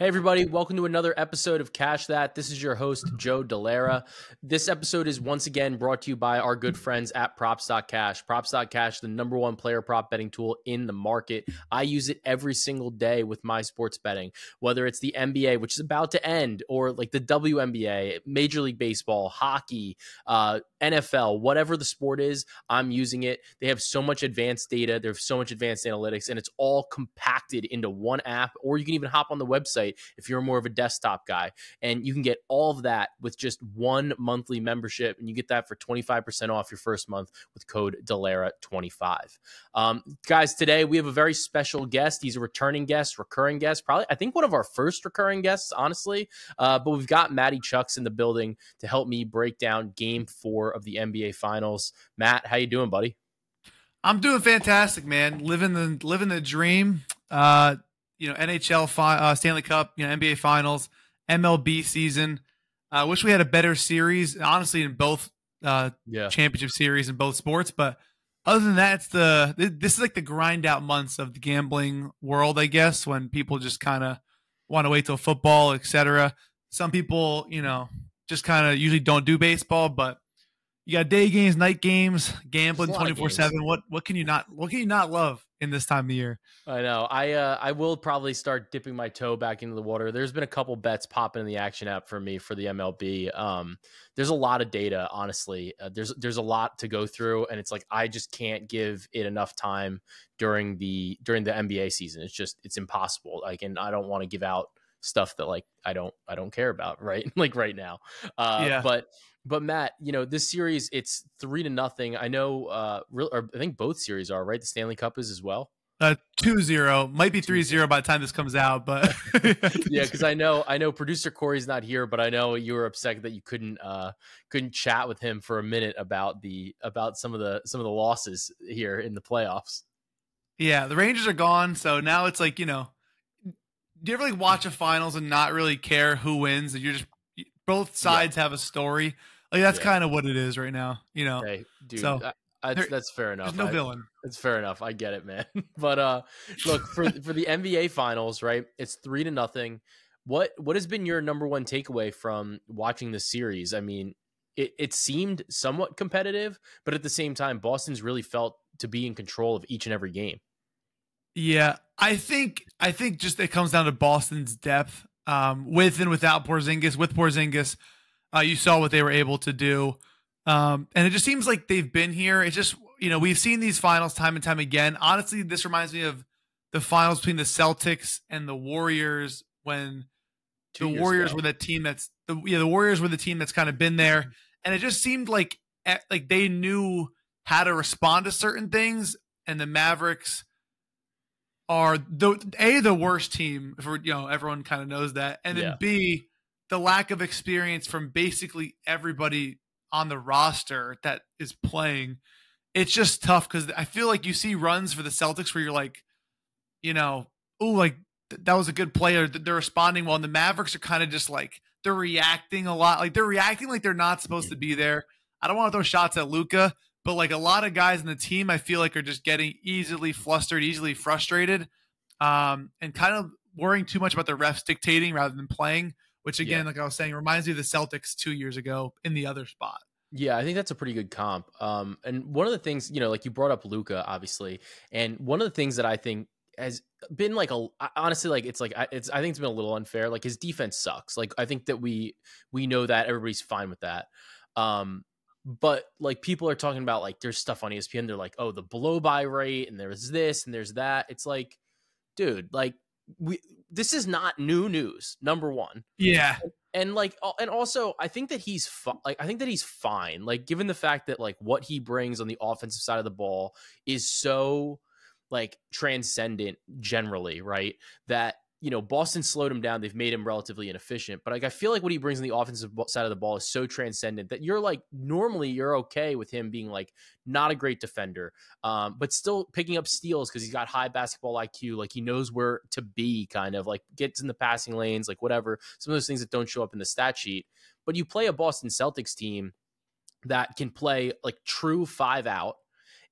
Hey everybody, welcome to another episode of Cash That. This is your host, Joe Dellera. This episode is once again brought to you by our good friends at Props.Cash. Props.Cash, the number one player prop betting tool in the market. I use it every single day with my sports betting, whether it's the NBA, which is about to end, or like the WNBA, Major League Baseball, hockey, NFL, whatever the sport is, I'm using it. They have so much advanced data. They have so much advanced analytics, and it's all compacted into one app, or you can even hop on the website if you're more of a desktop guy, and you can get all of that with just one monthly membership, and you get that for 25% off your first month with code Dellera25. Guys, today we have a very special guest. He's a returning guest, recurring guest, probably I think one of our first recurring guests, honestly, but we've got Matty Chucks in the building to help me break down Game 4 of the NBA Finals. Matt, how you doing, buddy? I'm doing fantastic, man. Living the dream. NHL Stanley Cup, NBA Finals, MLB season. I wish we had a better series, honestly, in both championship series in both sports. But other than that, this is like the grind out months of the gambling world, I guess, when people just kind of want to wait till football, etc. Some people, just kind of usually don't do baseball, but you got day games, night games, gambling 24/7. What can you not love in this time of year? I know. I will probably start dipping my toe back into the water. There's been a couple bets popping in the action app for me for the MLB. There's a lot of data, honestly. There's a lot to go through, and it's like I just can't give it enough time during the NBA season. It's impossible. And I don't want to give out stuff that I don't care about, right? Like right now. But Matt, this series, it's 3-0. I know, I think both series are, right? The Stanley Cup is as well. 2-0, might be 3-0 by the time this comes out, but yeah, because I know producer Corey's not here, but I know you were upset that you couldn't chat with him for a minute about some of the losses here in the playoffs. Yeah, the Rangers are gone, so now it's like, do you ever watch a finals and not really care who wins? And you're just both sides have a story. That's kind of what it is right now, Hey, dude, so that's fair enough. There's no villain. It's fair enough. I get it, man. But look, for the NBA Finals, right? It's 3-0. What has been your number one takeaway from watching the series? I mean, it seemed somewhat competitive, but at the same time, Boston's really felt to be in control of each and every game. Yeah, I think just it comes down to Boston's depth, with and without Porzingis. With Porzingis, you saw what they were able to do. And it just seems like they've been here. It's just, we've seen these finals time and time again. Honestly, this reminds me of the finals between the Celtics and the Warriors when the Warriors were the team the Warriors were the team that's kind of been there. And it just seemed like they knew how to respond to certain things. And the Mavericks are the worst team, for everyone kind of knows that. And then B, the lack of experience from basically everybody on the roster that is playing. It's just tough because I feel like you see runs for the Celtics where you're like, that was a good player. They're responding well. And the Mavericks are kind of just they're reacting a lot. They're reacting like they're not supposed to be there. I don't want to throw shots at Luka, but a lot of guys in the team, I feel like are just getting easily flustered, easily frustrated, and kind of worrying too much about the refs dictating rather than playing, which again, like I was saying, reminds me of the Celtics 2 years ago in the other spot. Yeah, I think that's a pretty good comp. And one of the things, you brought up Luka, obviously, and one of the things that I think has been honestly, I think it's been a little unfair. His defense sucks. I think that we know that everybody's fine with that. But people are talking about there's stuff on ESPN. They're like, oh, the blow by rate, and there's this and there's that. It's dude, this is not new news. Number one, yeah, and also I think that he's fine. Given the fact that what he brings on the offensive side of the ball is so transcendent generally, right? That Boston slowed him down. They've made him relatively inefficient. But I feel like what he brings on the offensive side of the ball is so transcendent that you're normally you're okay with him being not a great defender, but still picking up steals because he's got high basketball IQ. He knows where to be, kind of gets in the passing lanes, whatever. Some of those things that don't show up in the stat sheet. But you play a Boston Celtics team that can play true 5 out.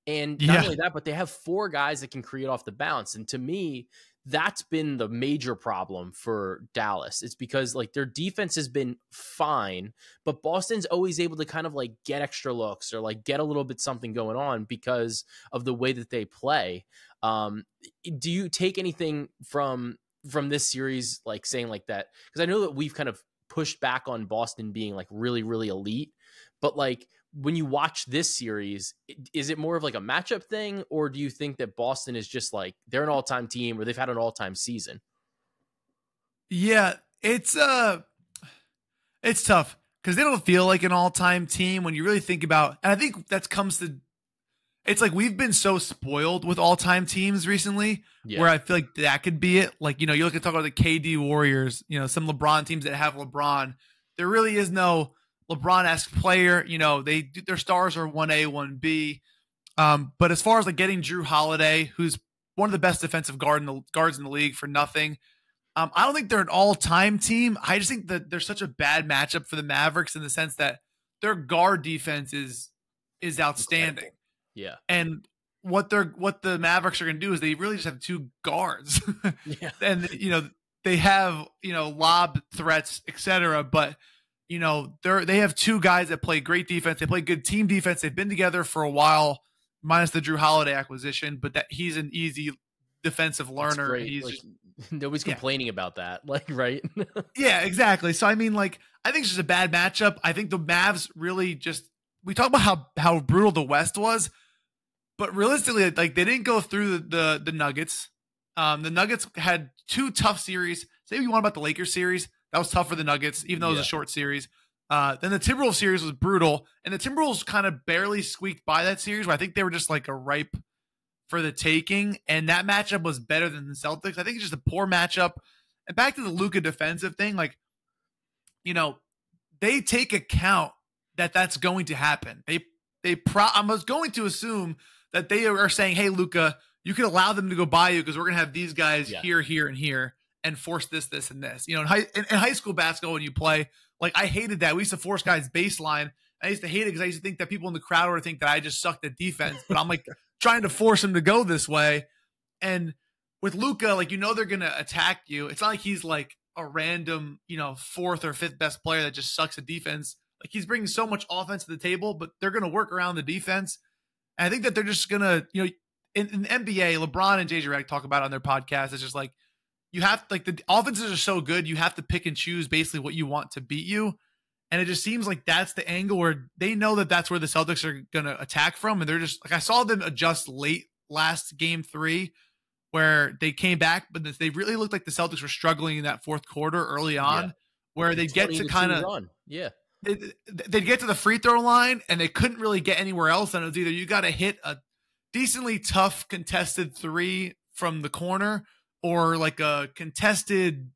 And not only that, but they have 4 guys that can create off the bounce. And to me, that's been the major problem for Dallas. It's because like their defense has been fine, but Boston's always able to kind of like get extra looks or like get a little bit something going on because of the way that they play. Do you take anything from this series, like saying like that? Because I know that we've kind of pushed back on Boston being like really, really elite, but like when you watch this series, is it more of like a matchup thing, or do you think that Boston is just like they're an all-time team or they've had an all-time season? Yeah, it's tough because they don't feel like an all-time team when you really think about, and I think that comes to, it's like we've been so spoiled with all-time teams recently, where I feel like that could be it. Like, you know, you look at talk about the KD Warriors, you know, some LeBron teams that have LeBron. There really is no LeBron-esque player. You know, their stars are 1A, 1B. But as far as like getting Drew Holiday, who's one of the best defensive guards in the league for nothing, I don't think they're an all-time team. I just think that there's such a bad matchup for the Mavericks in the sense that their guard defense is outstanding. Yeah. And what the Mavericks are going to do is they really just have two guards. Yeah. And, you know, they have, you know, lob threats, etc. But, you know, they have two guys that play great defense. They play good team defense. They've been together for a while, minus the Drew Holiday acquisition, but that he's an easy defensive learner. He's like, nobody's complaining about that. Like, right. Yeah, exactly. So, I mean, like, I think it's just a bad matchup. I think the Mavs really just, we talk about how brutal the West was, but realistically, like, they didn't go through the Nuggets. The Nuggets had two tough series. Say if you want about the Lakers series, that was tough for the Nuggets, even though it was a short series. Then the Timberwolves series was brutal, and the Timberwolves kind of barely squeaked by that series, where I think they were just like a ripe for the taking, and that matchup was better than the Celtics. I think it's just a poor matchup. And back to the Luka defensive thing, like, you know, they take account that that's going to happen. I was going to assume that they are saying, hey, Luka, you can allow them to go by you because we're going to have these guys here, here, and here, and force this, and this. You know, in high school basketball, when you play, like, I hated that. We used to force guys baseline. I used to hate it because I used to think that people in the crowd would think that I just sucked at defense, but I'm like trying to force him to go this way. And with Luka, like, you know, they're going to attack you. It's not like he's like a random, you know, fourth or fifth best player that just sucks at defense. Like, he's bringing so much offense to the table, but they're going to work around the defense. And I think that they're just going to, you know, in the NBA, LeBron and JJ Redick talk about it on their podcast. It's just like, you have, like, the offenses are so good, you have to pick and choose basically what you want to beat you. And it just seems like that's the angle where they know that that's where the Celtics are going to attack from. And they're just like, I saw them adjust late last game 3 where they came back, but they really looked like the Celtics were struggling in that fourth quarter early on, where they get to kind of run. Yeah. They'd get to the free throw line and they couldn't really get anywhere else. And it was either you got to hit a decently tough contested 3 from the corner or like a contested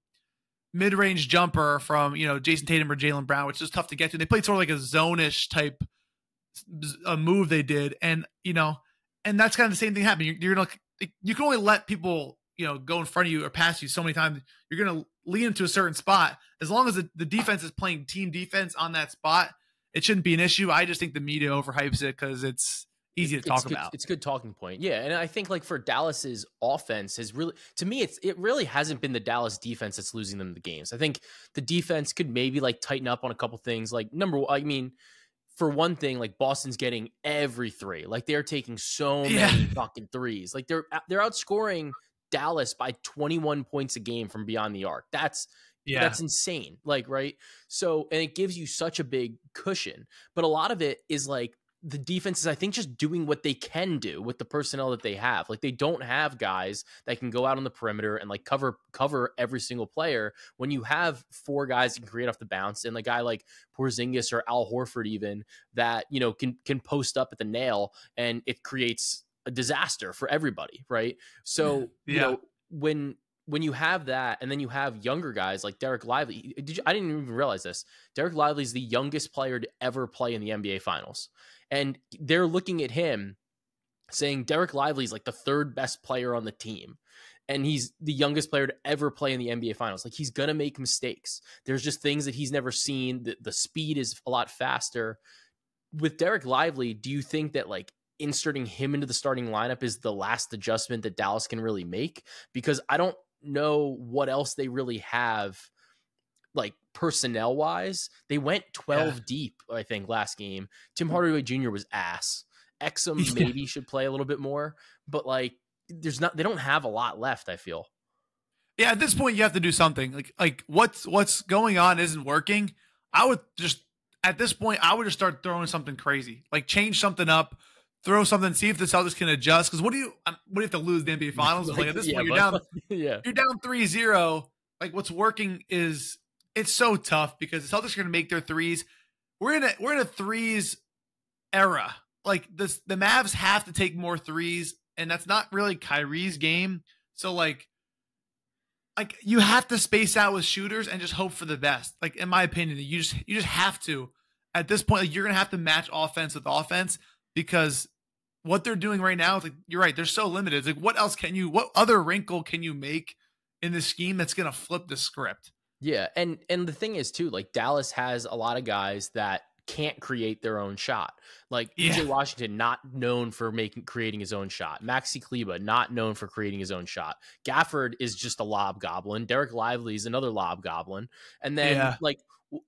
mid-range jumper from, you know, Jason Tatum or Jaylen Brown, which is tough to get to. They played sort of like a zone-ish type a move they did. And, you know, and that's kind of the same thing happening. You're going to, you can only let people, you know, go in front of you or pass you so many times. You're going to lean into a certain spot. As long as the defense is playing team defense on that spot, it shouldn't be an issue. I just think the media overhypes it because it's easy to talk about. It's a good talking point. Yeah. And I think, like, for Dallas's offense has really, to me, it really hasn't been the Dallas defense that's losing them the games. I think the defense could maybe like tighten up on a couple things. Like, number one, I mean, for one thing, like, Boston's getting every 3. Like, they're taking so many fucking threes. Like, they're outscoring Dallas by 21 points a game from beyond the arc. That's insane. Like, right. So, and it gives you such a big cushion, but a lot of it is like the defense is, I think, just doing what they can do with the personnel that they have. Like, they don't have guys that can go out on the perimeter and like cover every single player. When you have 4 guys that can create off the bounce, and a guy like Porzingis or Al Horford even that, you know, can post up at the nail, and it creates a disaster for everybody. Right. So, you know, when you have that, and then you have younger guys like Derek Lively. I didn't even realize this. Derek Lively is the youngest player to ever play in the NBA Finals. And they're looking at him saying Derek Lively is like the 3rd best player on the team. And he's the youngest player to ever play in the NBA Finals. Like, he's going to make mistakes. There's just things that he's never seen. The speed is a lot faster. With Derek Lively, do you think that, like, inserting him into the starting lineup is the last adjustment that Dallas can really make, because I don't know what else they really have, like personnel wise. They went 12 deep, I think, last game. Tim Hardaway Jr. was ass. Exum maybe should play a little bit more, but like they don't have a lot left, I feel. Yeah, at this point you have to do something. Like what's going on isn't working. At this point I would just start throwing something crazy. Like change something up, throw something, see if the Celtics can adjust. Because what do you have to lose the NBA Finals? Like, at this point you're down you're down 3-0. Like what's working is, it's so tough because the Celtics are going to make their threes. We're in a threes era. Like the Mavs have to take more threes, and that's not really Kyrie's game. So like you have to space out with shooters and just hope for the best. Like in my opinion, you just have to. At this point, like, you're gonna have to match offense with offense, because what they're doing right now is, like, you're right, they're so limited. It's like, what other wrinkle can you make in this scheme that's gonna flip the script? Yeah, and the thing is too, like Dallas has a lot of guys that can't create their own shot. Like PJ Washington, not known for creating his own shot. Maxi Kleber, not known for creating his own shot. Gafford is just a lob goblin. Derek Lively is another lob goblin. And then like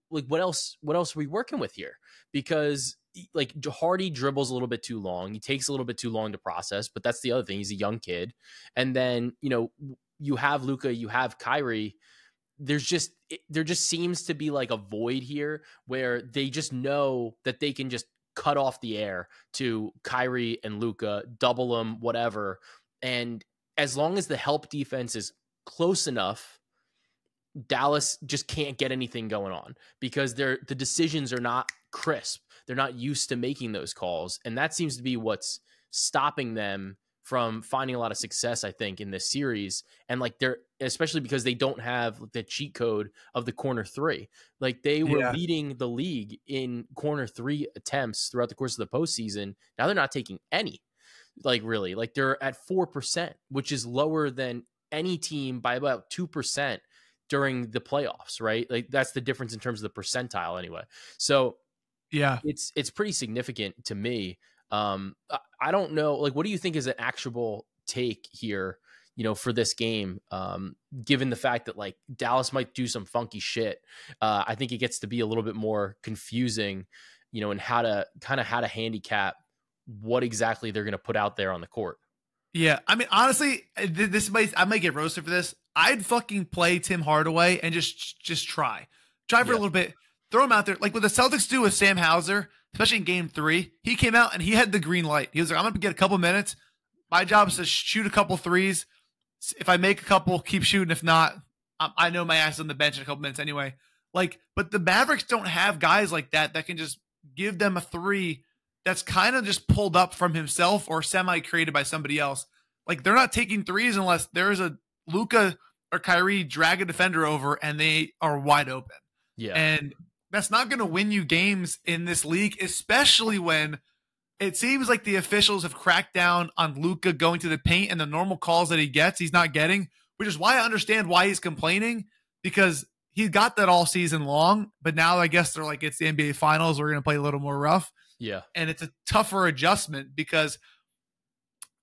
what else are we working with here? Because like Hardy dribbles a little bit too long. He takes a little bit too long to process, but that's the other thing. He's a young kid. And then, you have Luka, you have Kyrie. There just seems to be like a void here where they just know that they can just cut off the air to Kyrie and Luka, double them, whatever. And as long as the help defense is close enough, Dallas just can't get anything going on, because the decisions are not crisp. They're not used to making those calls. And that seems to be what's stopping them from finding a lot of success, I think, in this series. And like especially because they don't have the cheat code of the corner three. Like they were leading the league in corner three attempts throughout the course of the postseason. Now they're not taking any, like really, like they're at 4%, which is lower than any team by about 2% during the playoffs, right? Like that's the difference in terms of the percentile anyway. So yeah, it's pretty significant to me. I don't know, like, what do you think is an actionable take here, for this game? Given the fact that like Dallas might do some funky shit, I think it gets to be a little bit more confusing, and how to handicap what exactly they're going to put out there on the court. Yeah. I mean, honestly, I might get roasted for this. I'd fucking play Tim Hardaway and just try for a little bit, throw him out there. Like what the Celtics do with Sam Hauser, especially in game 3, he came out and he had the green light. He was like, I'm going to get a couple minutes. My job is to shoot a couple threes. If I make a couple, keep shooting. If not, I know my ass is on the bench in a couple minutes anyway. Like, but the Mavericks don't have guys like that can just give them a three that's kind of just pulled up from himself or semi-created by somebody else. Like, they're not taking threes unless there's a Luka or Kyrie drag a defender over and they are wide open. Yeah. And that's not going to win you games in this league, especially when it seems like the officials have cracked down on Luka going to the paint, and the normal calls that he gets, he's not getting, which is why I understand why he's complaining, because he got that all season long. But now I guess they're like, it's the NBA Finals, we're going to play a little more rough. Yeah. And it's a tougher adjustment, because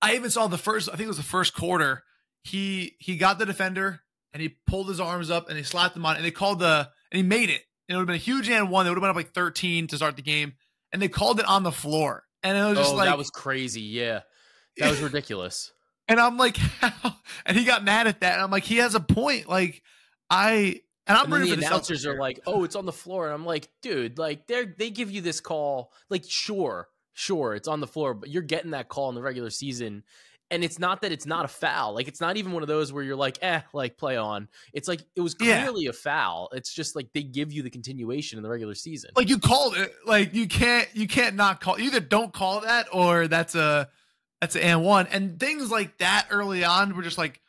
I even saw I think it was the first quarter, he got the defender and he pulled his arms up and he slapped him on, and and he made it. It would have been a huge and one. They would have been up like 13 to start the game, and they called it on the floor. And it was just like, that was crazy. Yeah, that was ridiculous. And I'm like, how? And he got mad at that. And I'm like, he has a point. Like, I'm ready for the announcers are like, oh, it's on the floor. And I'm like, dude, like they give you this call. Like, sure, it's on the floor, but you're getting that call in the regular season. And it's not that it's not a foul. Like, it's not even one of those where you're like, like play on. It's like, it was clearly a foul. It's just like they give you the continuation in the regular season. Like, you called it. Like, you can't not call. You either don't call that or that's an and one. And things like that early on were just like,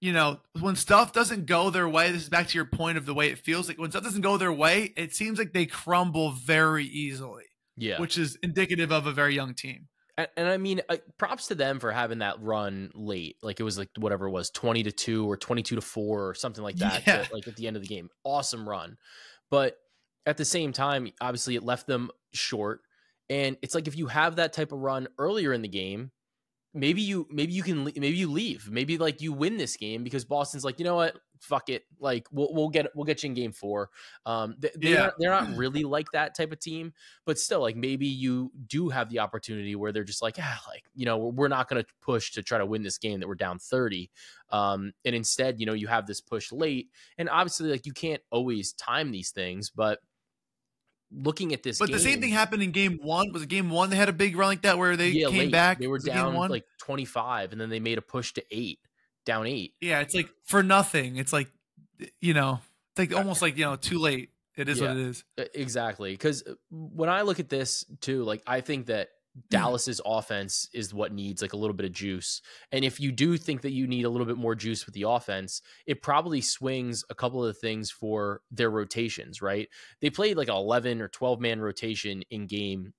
when stuff doesn't go their way, this is back to your point of the way it feels. Like, when stuff doesn't go their way, it seems like they crumble very easily. Yeah. Which is indicative of a very young team. And I mean, props to them for having that run late. Like, it was like whatever it was, 20-2 or 22-4 or something like that. Like at the end of the game, awesome run. But at the same time, obviously it left them short. And it's like, if you have that type of run earlier in the game, maybe you leave. Maybe like you win this game because Boston's like, you know what? Fuck it. Like we'll get you in game 4. They're not really like that type of team, but still, like, maybe you do have the opportunity where they're just like, like, you know, we're not going to push to try to win this game that we're down 30. And instead, you know, you have this push late, and obviously, like, you can't always time these things, but looking at this but game, the same thing happened in game 1. Was it game 1 they had a big run like that where they came late. back? They were down like 25, and then they made a push to 8, down 8. Yeah, it's like for nothing. It's like, you know, it's like almost like, you know, too late. It is what it is. Exactly. Because when I look at this too, like, I think that Dallas's offense is what needs like a little bit of juice. And if you do think that you need a little bit more juice with the offense, it probably swings a couple of the things for their rotations, right? They played like an 11 or 12 man rotation in game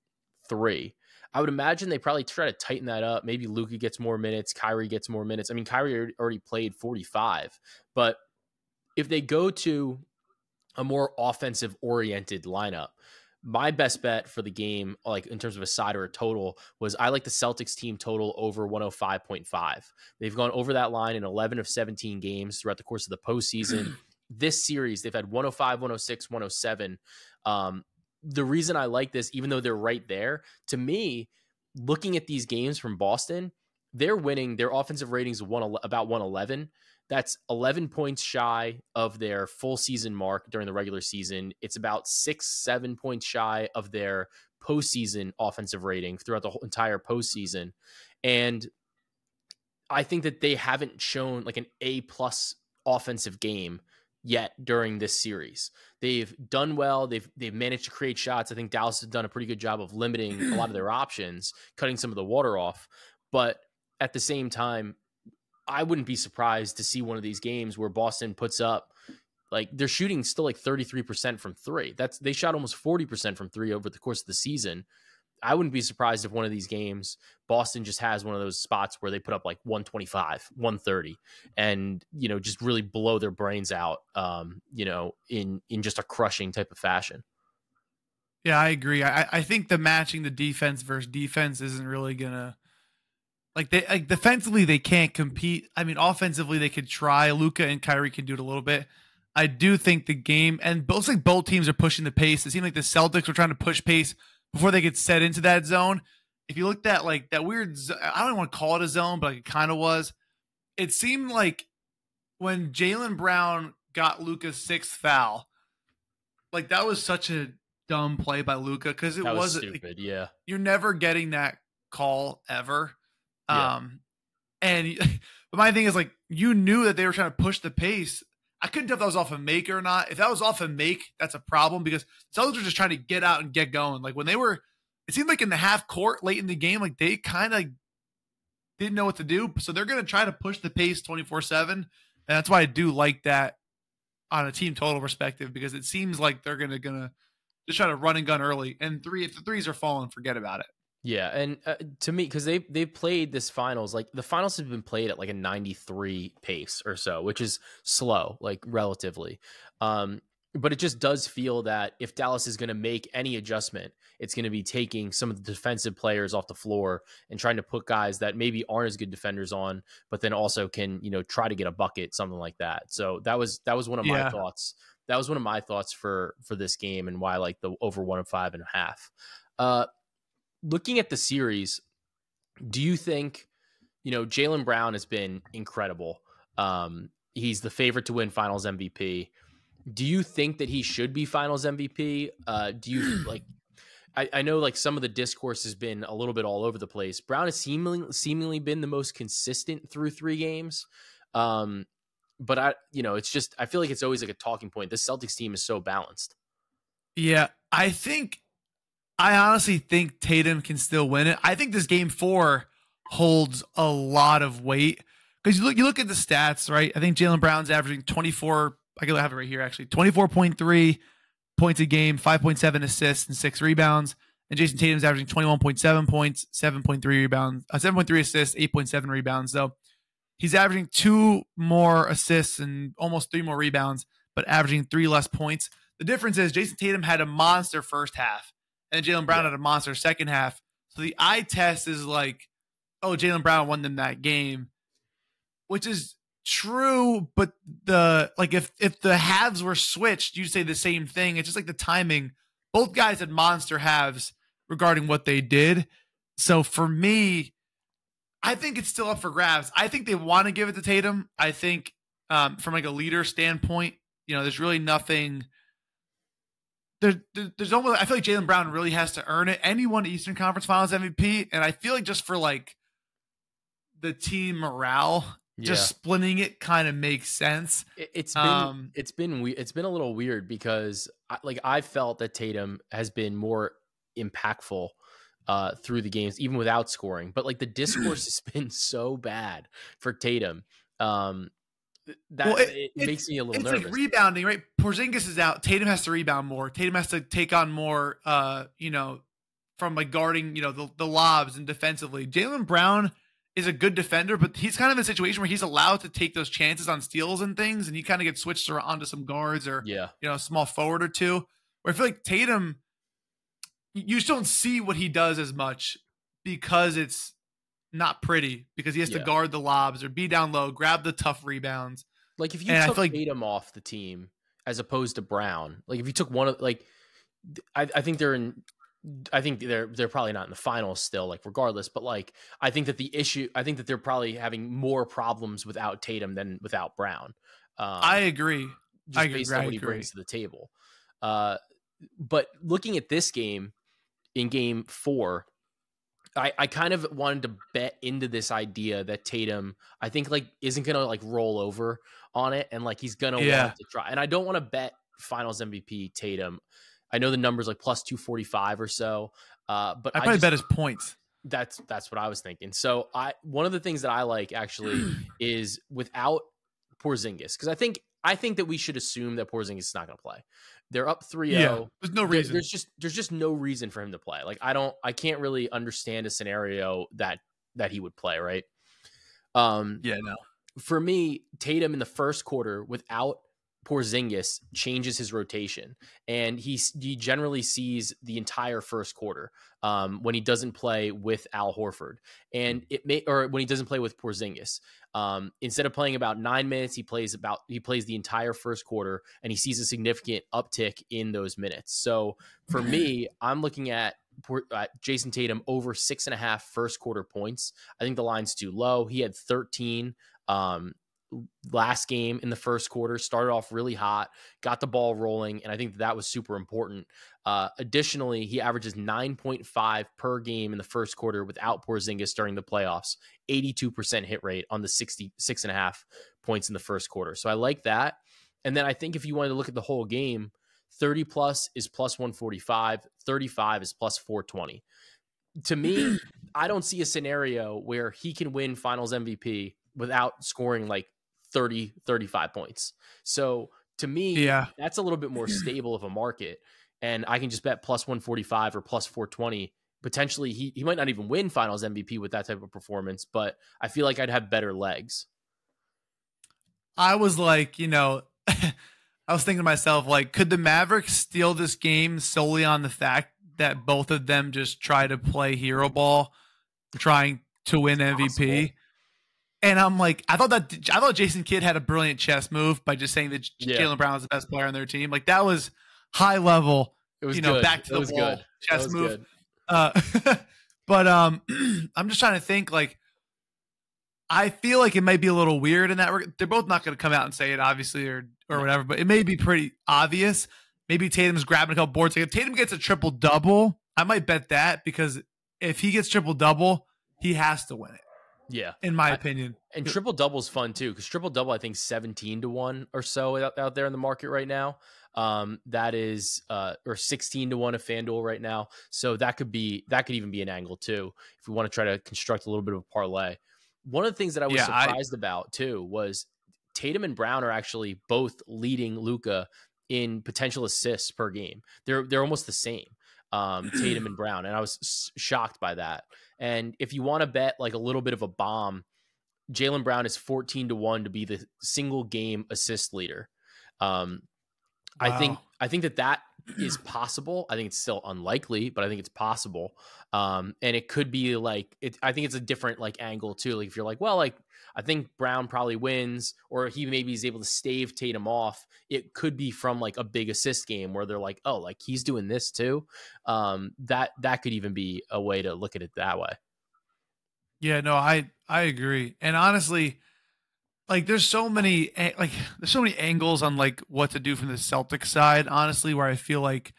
3. I would imagine they probably try to tighten that up. Maybe Luka gets more minutes. Kyrie gets more minutes. I mean, Kyrie already played 45, but if they go to a more offensive oriented lineup, my best bet for the game, like in terms of a side or a total, was I like the Celtics team total over 105.5. They've gone over that line in 11 of 17 games throughout the course of the postseason. This series, they've had 105, 106, 107. The reason I like this, even though they're right there, to me, looking at these games from Boston, they're winning. Their offensive ratings about 111. That's 11 points shy of their full season mark during the regular season. It's about 6-7 points shy of their postseason offensive rating throughout the whole entire postseason. And I think that they haven't shown like an A+ offensive game yet during this series. They've done well. They've managed to create shots. I think Dallas has done a pretty good job of limiting a lot of their options, cutting some of the water off. But at the same time, I wouldn't be surprised to see one of these games where Boston puts up, like, they're shooting still like 33% from 3. They shot almost 40% from 3 over the course of the season. I wouldn't be surprised if one of these games, Boston just has one of those spots where they put up like 125, 130, and, you know, just really blow their brains out, you know, in just a crushing type of fashion. Yeah, I agree. I think the matching the defense versus defense isn't really gonna, like, defensively they can't compete. I mean, offensively they could try. Luka and Kyrie can do it a little bit. I do think the game, and both teams are pushing the pace. It seemed like the Celtics were trying to push pace before they get set into that zone. If you looked at like that weird, I don't even want to call it a zone, but like it kind of was. It seemed like when Jaylen Brown got Luka's 6th foul, like that was such a dumb play by Luka, because it was stupid. Like, you're never getting that call ever. Yeah. But my thing is, like, you knew that they were trying to push the pace. I couldn't tell if that was off a make or not. If that was off a make, that's a problem, because Celtics were just trying to get out and get going. Like when they were, it seemed like in the half court late in the game, like they kind of didn't know what to do. So they're going to try to push the pace 24/7. And that's why I do like that on a team total perspective, because it seems like they're going to just try to run and gun early. And if the threes are falling, forget about it. Yeah, and to me, because they played this finals, like the finals have been played at like a 93 pace or so, which is slow, like relatively. But it just does feel that if Dallas is going to make any adjustment, it's going to be taking some of the defensive players off the floor and trying to put guys that maybe aren't as good defenders on, but then also can, you know, try to get a bucket, something like that. So that was one of my thoughts. That was one of my thoughts for this game, and why I like the over 105.5. Looking at the series, do you think, you know, Jaylen Brown has been incredible? He's the favorite to win Finals MVP. Do you think that he should be Finals MVP? Do you like? I know like some of the discourse has been a little bit all over the place. Brown has seemingly been the most consistent through 3 games. But it's just, I feel like it's always like a talking point. This Celtics team is so balanced. Yeah, I honestly think Tatum can still win it. I think this game 4 holds a lot of weight, because you look at the stats, right? I think Jaylen Brown's averaging 24. I can have it right here, actually. 24.3 points a game, 5.7 assists, and 6 rebounds. And Jason Tatum's averaging 21.7 points, 7.3 rebounds, 7.3 assists, 8.7 rebounds. So he's averaging 2 more assists and almost 3 more rebounds, but averaging 3 less points. The difference is Jason Tatum had a monster first half, and Jaylen Brown had a monster second half. So the eye test is like, oh, Jaylen Brown won them that game, which is true. But if the halves were switched, you'd say the same thing. It's just like the timing. Both guys had monster halves regarding what they did. So for me, I think it's still up for grabs. I think they want to give it to Tatum. I think from like a leader standpoint, there's really nothing. There's almost, I feel like Jaylen Brown really has to earn it. And he won the Eastern Conference Finals MVP. And I feel like just for like the team morale, just splitting it kind of makes sense. It's been a little weird because I felt that Tatum has been more impactful through the games, even without scoring. But like the discourse has been so bad for Tatum. It makes me a little nervous. It's like rebounding, right? Porzingis is out. Tatum has to rebound more. Tatum has to take on more, from like guarding, the lobs and defensively. Jaylen Brown is a good defender, but he's kind of in a situation where he's allowed to take those chances on steals and things, and he kind of gets switched around to some guards or a small forward or two. Where I feel like Tatum, you just don't see what he does as much because it's not pretty, because he has to guard the lobs or be down low, grab the tough rebounds. Like if you took Tatum off the team as opposed to Brown, like if you took one of I think they're probably not in the finals still, like regardless, but like I think that they're probably having more problems without Tatum than without Brown. I agree. Based on what he brings to the table. But looking at this game in game 4, I kind of wanted to bet into this idea that Tatum, I think isn't going to roll over on it. And he's going to want to try. And I don't want to bet finals MVP Tatum. I know the number's plus 245 or so. But I probably bet his points. That's what I was thinking. So one of the things that I like actually is without Porzingis, because I think that we should assume that Porzingis is not going to play. They're up 3-0. Yeah, there's no reason. There's just no reason for him to play. I can't really understand a scenario that he would play, right? No. For me, Tatum in the first quarter without Porzingis changes his rotation, and he generally sees the entire first quarter when he doesn't play with Al Horford, and when he doesn't play with Porzingis. Instead of playing about 9 minutes, he plays the entire first quarter, and he sees a significant uptick in those minutes. So for me, I'm looking at Jason Tatum over 6.5 first quarter points. I think the line's too low. He had 13 last game in the first quarter, started off really hot, got the ball rolling, and I think that was super important. Additionally, he averages 9.5 per game in the first quarter without Porzingis during the playoffs, 82% hit rate on the 66.5 points in the first quarter. So I like that. And then I think if you wanted to look at the whole game, 30 plus is plus 145, 35 is plus 420. To me, I don't see a scenario where he can win finals MVP without scoring 30, 35 points. So to me, that's a little bit more stable of a market. And I can just bet plus 145 or plus 420. Potentially, he might not even win finals MVP with that type of performance, but I feel like I'd have better legs. I was I was thinking to myself, could the Mavericks steal this game solely on the fact that both of them just try to play hero ball, trying to win MVP? Possible. And I'm I thought Jason Kidd had a brilliant chess move by just saying that Jaylen Brown was the best player on their team. That was high level. It was good. Back to the wall chess move. But I'm just trying to think. I feel like it might be a little weird in that they're both not going to come out and say it, obviously, or whatever. But it may be pretty obvious. Maybe Tatum's grabbing a couple boards. If Tatum gets a triple double, I might bet that, because if he gets triple double, he has to win it. Yeah, in my opinion. And triple double is fun too, because triple double, I think 17-1 or so out there in the market right now. That is or 16-1 at FanDuel right now. So that could even be an angle too, if we want to try to construct a little bit of a parlay. One of the things that I was surprised about too was Tatum and Brown are actually both leading Luka in potential assists per game. They're almost the same. Tatum and Brown, and I was shocked by that. And if you want to bet a little bit of a bomb, Jaylen Brown is 14-1 to be the single game assist leader. Wow. I think that is possible. I think it's still unlikely, but I think it's possible. And it could be like it. I think it's a different like angle too. Like if you're like, well, like I think Brown probably wins, or he maybe is able to stave Tatum off. It could be from like a big assist game where they're like, oh, like he's doing this too. That could even be a way to look at it that way. Yeah, no, I agree. And honestly, like there's so many angles on like what to do from the Celtics side, honestly, where I feel like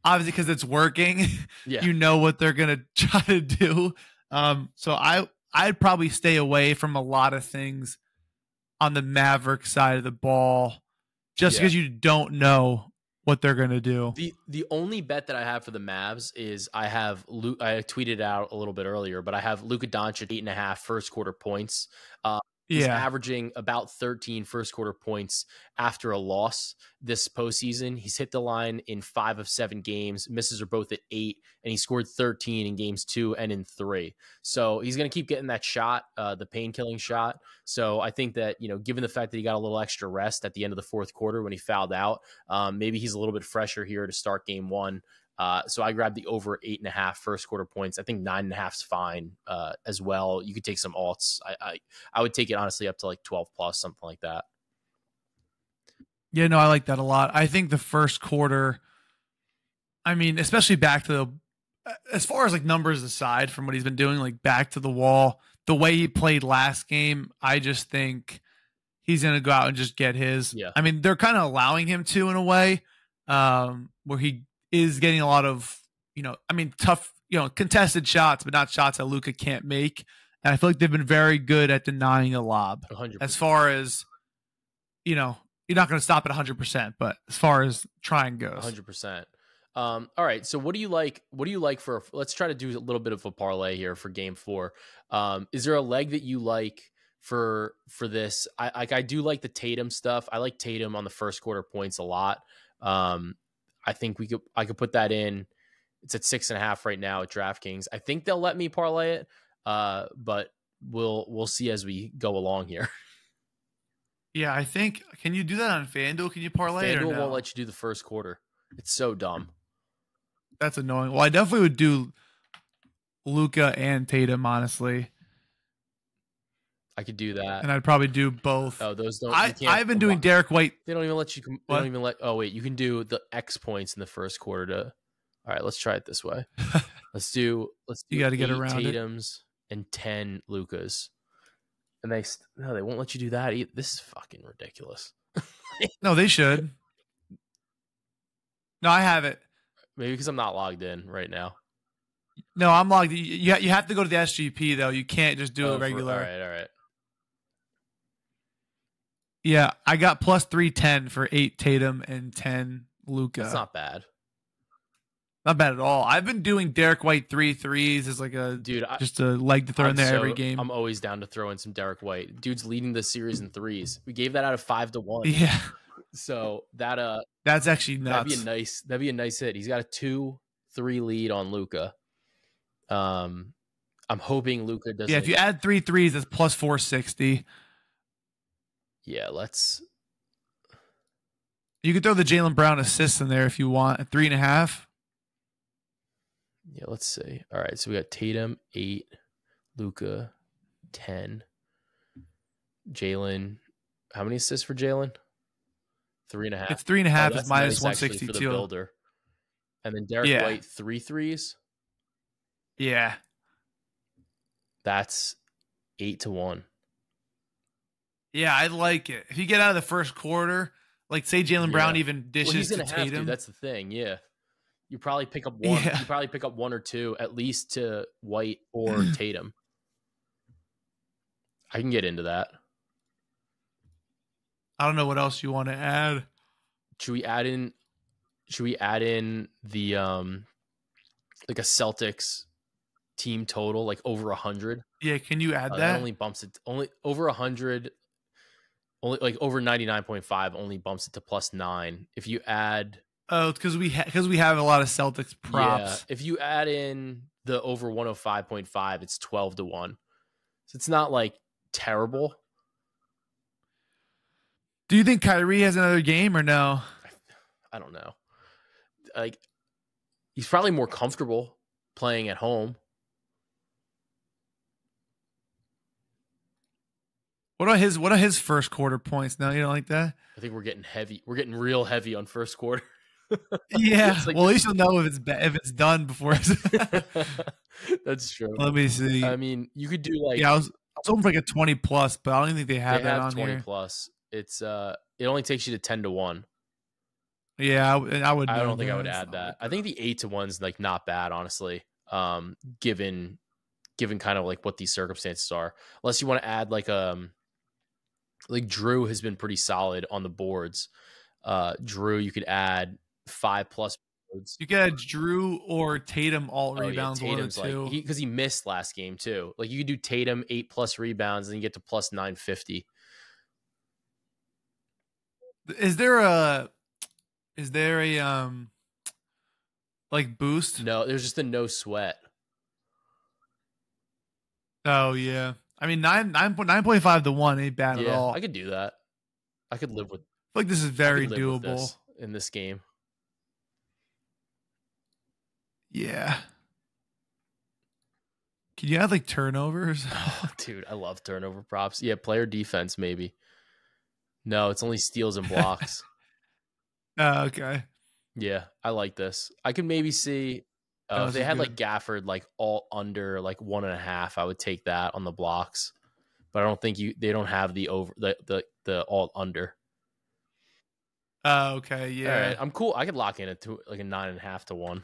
obviously because it's working, Yeah. you know what they're gonna try to do. So I'd probably stay away from a lot of things on the Mavericks side of the ball just because you don't know what they're gonna do. The only bet that I have for the Mavs is I tweeted out a little bit earlier, but I have Luka Doncic 8.5 first quarter points. He's averaging about 13 first quarter points after a loss this postseason. He's hit the line in 5 of 7 games. Misses are both at 8, and he scored 13 in games 2 and in 3. So he's going to keep getting that shot, the pain-killing shot. So I think that, given the fact that he got a little extra rest at the end of the fourth quarter when he fouled out, maybe he's a little bit fresher here to start game 1. So I grabbed the over 8.5 first quarter points. I think 9.5 is fine as well. You could take some alts. I would take it honestly up to like 12 plus, something like that. Yeah, no, I like that a lot. I think the first quarter, I mean, especially back to as far as like numbers aside from what he's been doing, like back to the wall, the way he played last game, I just think he's going to go out and just get his. Yeah. I mean, they're kind of allowing him to in a way where he is getting a lot of, tough, contested shots, but not shots that Luka can't make. And I feel like they've been very good at denying a lob. 100%. As far as, you're not going to stop at 100%, but as far as trying goes. 100%. All right. So what do you like for, let's try to do a little bit of a parlay here for game 4. Is there a leg that you like for this? I do like the Tatum stuff. I like Tatum on the first quarter points a lot. I think I could put that in. It's at 6.5 right now at DraftKings. I think they'll let me parlay it, but we'll see as we go along here. Yeah, I think. Can you do that on FanDuel? Can you parlay it or no? FanDuel won't let you do the first quarter. It's so dumb. That's annoying. Well, I definitely would do Luka and Tatum, honestly. I could do that, and I'd probably do both. Oh, those don't. I've been doing Derek White. They don't even let you. They don't even let. Oh wait, you can do the X points in the first quarter. All right, let's try it this way. Let's do. You got to get around Tatums and 10 Lukas, and they won't let you do that either. This is fucking ridiculous. No, they should. No, I have it. Maybe because I'm not logged in right now. No, I'm logged. You have to go to the SGP though. You can't just do it regular. All right. Yeah, I got plus 310 for 8 Tatum and 10 Luka. That's not bad. Not bad at all. I've been doing Derek White 3 threes as like just a leg to throw in there every game. I'm always down to throw in some Derek White. Dude's leading the series in threes. We gave that out of 5-1. Yeah. So that's actually nuts. That'd be a nice hit. He's got a 2-3 lead on Luka. I'm hoping Luka does. Yeah, if you add 3 threes, that's plus 460. Yeah, you could throw the Jaylen Brown assists in there if you want at 3.5. Yeah, let's see. All right, so we got Tatum 8, Luka 10, Jaylen. How many assists for Jaylen? 3.5. It's 3.5 is minus nice 162. For the builder. And then Derek White 3 threes. Yeah, that's 8-1. Yeah, I like it. If you get out of the first quarter, like say Jaylen Brown even dishes to Tatum. That's the thing. Yeah, you probably pick up one. Yeah. You probably pick up 1 or 2 at least to White or Tatum. I can get into that. I don't know what else you want to add. Should we add in the like a Celtics team total, like over 100? Yeah, can you add that? That only bumps it only over 100. Only like over 99.5 only bumps it to plus 9. If you add, it's because we have a lot of Celtics props. Yeah, if you add in the over 105.5, it's 12-1. So it's not like terrible. Do you think Kyrie has another game or no? I don't know. like he's probably more comfortable playing at home. What are his first quarter points now? You don't like that? I think we're getting heavy. We're getting real heavy on first quarter. Yeah. Like, well, at least you'll know if it's done before. That's true. Let me see. I mean, you could do like I was hoping for like a 20 plus, but I don't think they have that on 20 here. plus. It's it only takes you to 10-1. Yeah, I would. I don't think I would add that. I think the 8-1's like not bad, honestly. Given kind of like what these circumstances are, unless you want to add like Drew has been pretty solid on the boards. Drew, you could add 5+ boards. You could add Drew or Tatum all rebounds. Tatum's like because he missed last game too. Like you could do Tatum 8+ rebounds and you get to plus 950. Is there a like boost? No, there's just a no sweat. Oh yeah. I mean 9.5 to 1 ain't bad at all. I could do that. I could live with. I feel like this is very doable in this game. Yeah. Can you add like turnovers? Oh, dude, I love turnover props. Yeah, player defense maybe. No, it's only steals and blocks. Oh, okay. Yeah, I like this. I could maybe see if they had like Gafford like all under like 1.5, I would take that on the blocks. But I don't think they don't have the over the all under. Oh, okay, yeah. All right, I'm cool. I could lock in it to like a 9.5 to 1.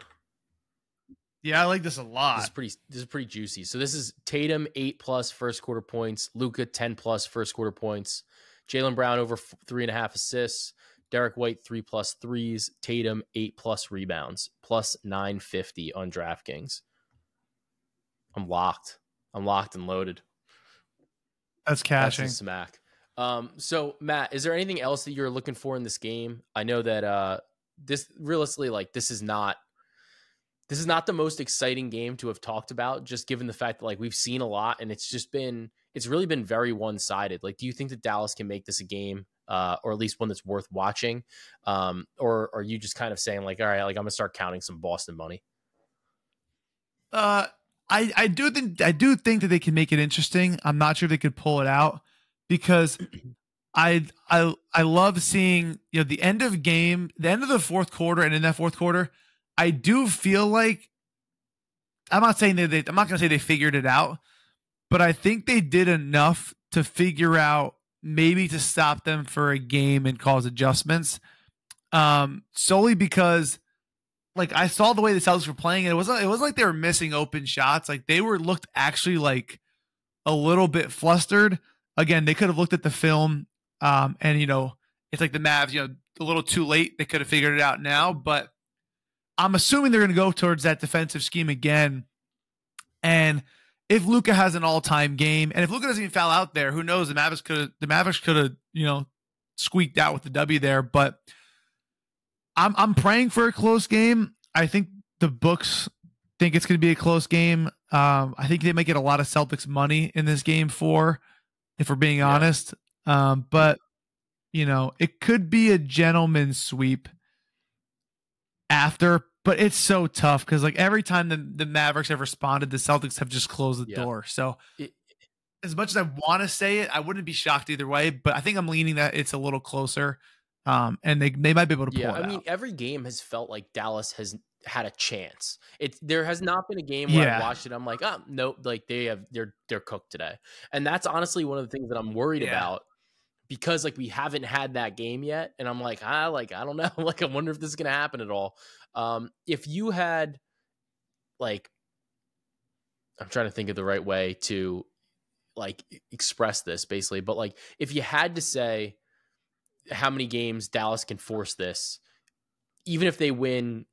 Yeah, I like this a lot. This is pretty juicy. So this is Tatum 8+ first quarter points, Luka 10+ first quarter points, Jaylen Brown over 3.5 assists, Derek White 3+ threes, Tatum 8+ rebounds, plus 950 on DraftKings. I'm locked and loaded. That's cashing. That's a smack. So Matt, is there anything else that you're looking for in this game? I know that this realistically, like this is not the most exciting game to have talked about, just given the fact that like we've seen a lot and it's really been very one-sided. Like, do you think that Dallas can make this a game, or at least one that's worth watching? Or are you just kind of saying like, all right, like I'm gonna start counting some Boston money? I do think that they can make it interesting. I'm not sure they could pull it out because I love seeing, you know, the end of the fourth quarter, and in that fourth quarter, I do feel like I'm not going to say they figured it out, but I think they did enough to figure out maybe to stop them for a game and cause adjustments. Solely because like I saw the way the Celtics were playing, and it was like they were missing open shots. Like they looked actually like a little bit flustered. Again, they could have looked at the film, and you know, it's like the Mavs, you know, a little too late. They could have figured it out now, but I'm assuming they're going to go towards that defensive scheme again. And if Luka has an all-time game, and if Luka doesn't even foul out there, who knows? The Mavericks could have, you know, squeaked out with the W there. But I'm praying for a close game. I think the books think it's going to be a close game. I think they might get a lot of Celtics money in this game if we're being honest. But you know, it could be a gentleman's sweep after, but it's so tough because like every time the Mavericks have responded, the Celtics have just closed the door. So as much as I want to say it, I wouldn't be shocked either way, but I think I'm leaning that it's a little closer. And they might be able to pull it out. I mean, every game has felt like Dallas has had a chance. There has not been a game where I watched it, I'm like, oh nope, like they're cooked today. And that's honestly one of the things that I'm worried about, because like we haven't had that game yet, and I'm like, I don't know, like I wonder if this is gonna happen at all. If you had, like, I'm trying to think of the right way to like express this basically, but like if you had to say how many games Dallas can force this, even if they win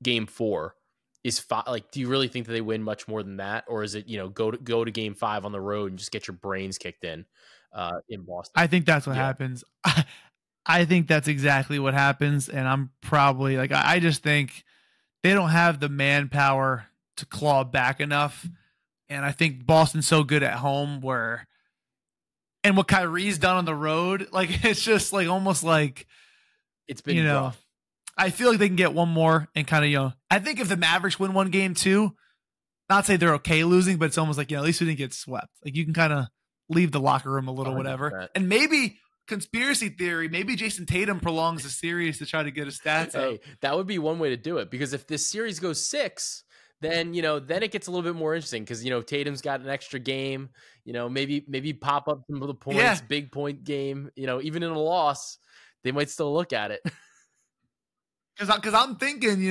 game 4, is like, do you really think that they win much more than that? Or is it, you know, go to game 5 on the road and just get your brains kicked in Boston? I think that's what happens. I think that's exactly what happens. And I'm probably like, I just think they don't have the manpower to claw back enough. And I think Boston's so good at home and what Kyrie's done on the road, like it's just like almost like it's been rough. I feel like they can get one more and kind of, I think if the Mavericks win one game too, not say they're okay losing, but it's almost like, at least we didn't get swept. Like you can kind of leave the locker room a little, 100%. Whatever. And maybe conspiracy theory, maybe Jason Tatum prolongs the series to try to get his stats up. That would be one way to do it, because if this series goes 6, then, then it gets a little bit more interesting because, Tatum's got an extra game, maybe pop up some of the points, big point game, even in a loss, they might still look at it. Because I'm thinking,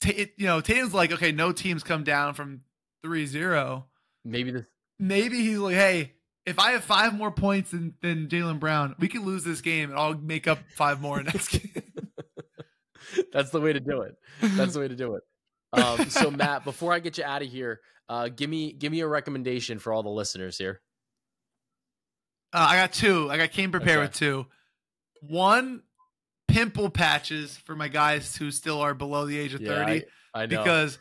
Tatum's like, okay, no teams come down from 3-0. Maybe he's like, hey, if I have 5 more points than Jaylen Brown, we can lose this game and I'll make up 5 more next game. That's the way to do it. So Matt, before I get you out of here, give me a recommendation for all the listeners here. I got 2. I came prepared with 2. 1, pimple patches for my guys who still are below the age of 30. I know. Because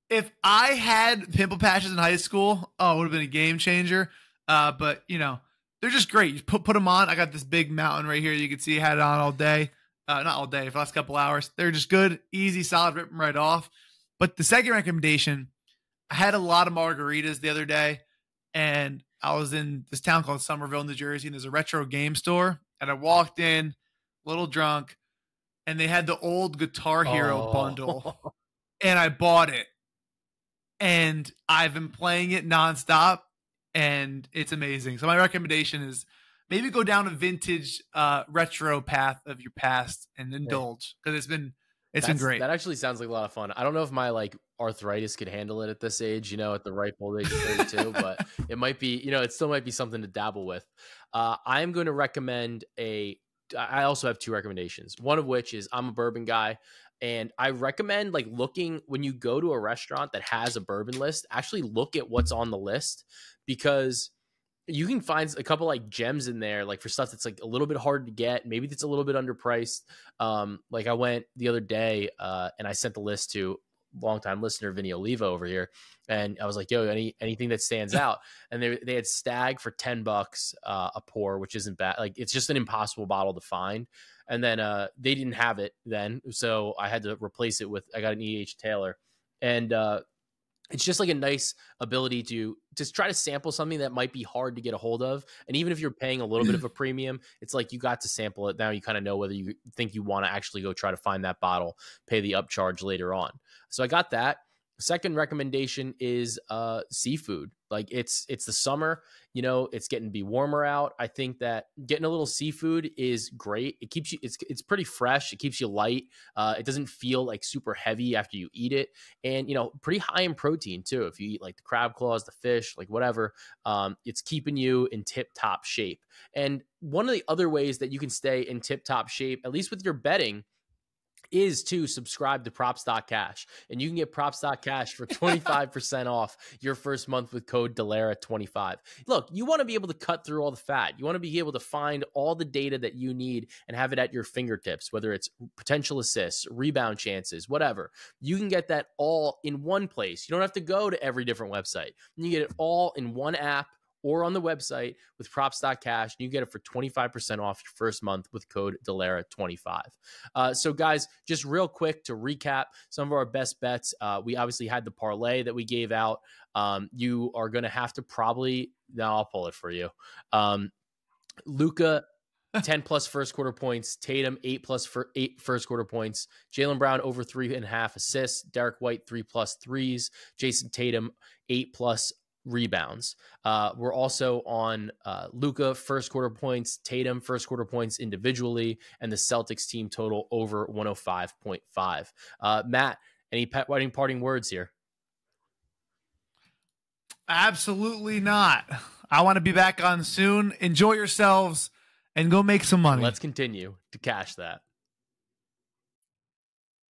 if I had pimple patches in high school, it would have been a game changer. But they're just great. You put them on. I got this big mountain right here. You can see I had it on all day. Not all day, for the last couple hours. They're just good, easy, solid, rip them right off. But the second recommendation, I had a lot of margaritas the other day, and I was in this town called Somerville, New Jersey, and there's a retro game store. And I walked in, a little drunk, and they had the old Guitar Hero bundle, and I bought it. And I've been playing it nonstop, and it's amazing. So my recommendation is maybe go down a vintage retro path of your past and indulge, because it's been great. That actually sounds like a lot of fun. I don't know if my arthritis could handle it at this age, at the ripe old age of 32, but it might be, it still might be something to dabble with. I'm going to recommend I also have 2 recommendations. One of which is I'm a bourbon guy. And I recommend looking when you go to a restaurant that has a bourbon list, actually look at what's on the list, because you can find a couple gems in there, for stuff that's a little bit hard to get. Maybe it's a little bit underpriced. I went the other day and I sent the list to longtime listener Vinny Oliva over here, and I was like, yo, anything that stands out. And they had Stag for $10 a pour, which isn't bad. It's just an impossible bottle to find. And then they didn't have it then, so I had to replace it with, I got an E.H. Taylor. And it's just a nice ability to just try to sample something that might be hard to get a hold of. And even if you're paying a little bit of a premium, it's you got to sample it. Now you kind of know whether you think you want to actually go try to find that bottle, pay the upcharge later on. So I got that. Second recommendation is seafood. It's the summer, it's getting to be warmer out. I think that getting a little seafood is great. It keeps you, it's pretty fresh. It keeps you light. It doesn't feel super heavy after you eat it. And, pretty high in protein too. If you eat the crab claws, the fish, whatever, it's keeping you in tip top shape. And one of the other ways that you can stay in tip top shape, at least with your betting, is to subscribe to Props.Cash. And you can get Props.Cash for 25% off your first month with code Dellera25. Look, you want to be able to cut through all the fat. You want to be able to find all the data that you need and have it at your fingertips, whether it's potential assists, rebound chances, whatever. You can get that all in one place. You don't have to go to every different website. You get it all in one app or on the website with Props.Cash, and you get it for 25% off your first month with code Dellera25. So guys, just real quick to recap some of our best bets. We obviously had the parlay that we gave out. You are going to have to I'll pull it for you. Luka, 10 plus first quarter points. Tatum, 8 plus for 8 first quarter points. Jaylen Brown, over 3.5 assists. Derek White, 3+ threes. Jason Tatum, 8+ rebounds. We're also on Luka first quarter points, Tatum first quarter points individually, and the Celtics team total over 105.5. Matt, any parting words here? Absolutely not. I want to be back on soon. Enjoy yourselves and go make some money. Let's continue to cash that.